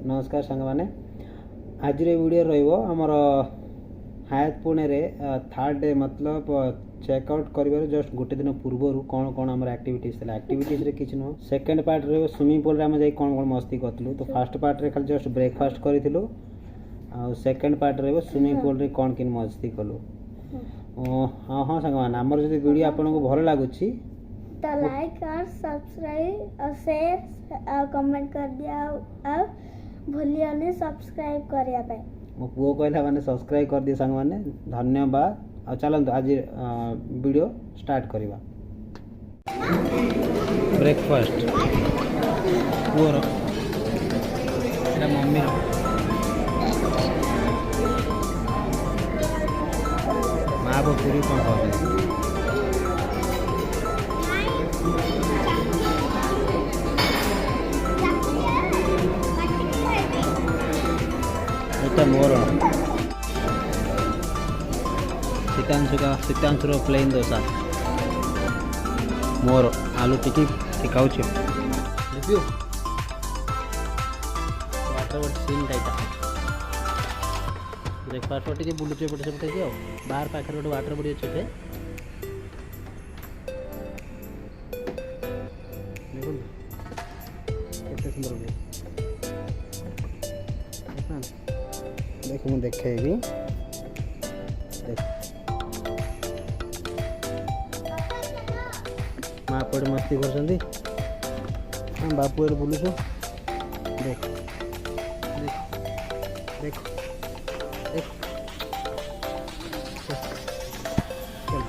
नमस्कार सांग मैंने आज वीडियो रहिबो हमर हायत पुणे रे थर्ड डे मतलब चेकआउट करिबार जस्ट गोटे दिन पूर्व कौन कौन आम एक्टिविटीज थी एक्टिविटीज रे किछ नो सेकंड पार्ट रे स्विमिंग पूल रे हम जाई कौन कौन मस्ती करतलु तो फर्स्ट पार्ट रे खाली जस्ट ब्रेकफास्ट करितलु आ सेकंड पार्ट रे स्विमिंग पूल रे कौन किन मस्ती कलु हां हां सांग मैंने हमर जदी वीडियो आपन को भलो लागुची तो लाइक और सब्सक्राइब और शेयर और कमेंट कर दिया और भूलियानी सब्सक्राइब करिया पे मो पुओ कहला माने सब्सक्राइब कर दिए संग माने धन्यवाद आ चलंतु आज वीडियो स्टार्ट करिबा ब्रेकफास्ट पुओर एटा मम्मी रो मां बो पूरी कोन कहले मोर सीतांशुर प्लेन डोसा मोर आलू टिकी खाऊ रिव्यू वाटर बट सीन टाइटा ब्रेकफास्ट टे बुलुचे पटे सेपटे कि बाहर पाखे गोटे वाटर बड़ी अच्छे देखो केते सुंदर देख मुझे देखेबी देख माँ पड़े मस्ती कर बापू बुलुचु देख देख देख देख चल चल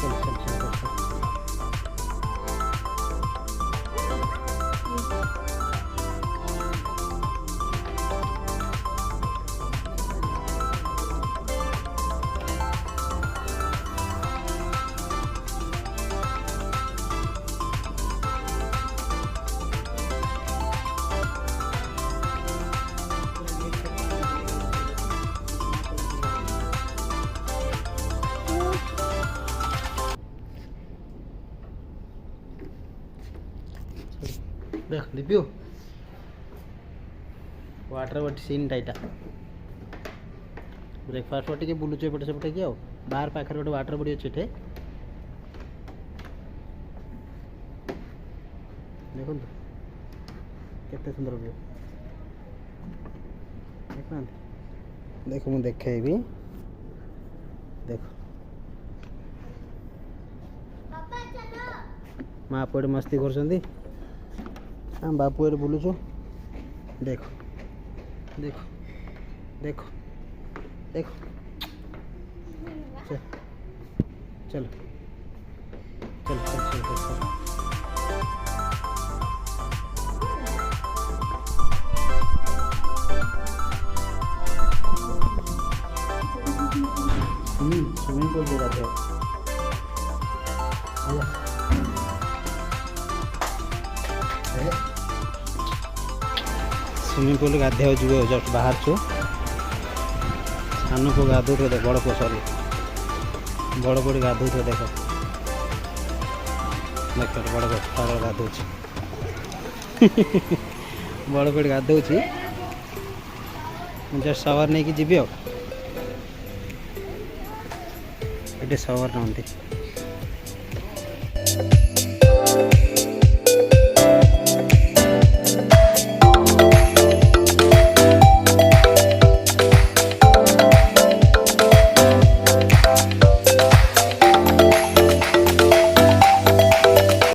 चल चल चल देख रिव्यू वाटर बट सीन टाइटा ब्रेकफास्ट पटे बुलुचे पटे सेपटे कि बाहर पाखे गोटे वाटर बड़ी अच्छे देखो केते सुंदर व्यू देखना देख मुझे देखेबी देख माँ पड़े मस्ती कर हम बापू बुलुचु देखो देखो देखो देखो चल चल चल चल चल चल स्विमिंग पूल जगह थे स्विमिंग पूल गाधे जुए जस्ट बाहर छु सान को गाधो थे बड़ को सॉरी बड़ बड़ी गाधो थे देख देख बड़ तार गाधो बड़ बड़ी गाधो जस्ट सावर नहीं कि जीवी ये सावर नौंती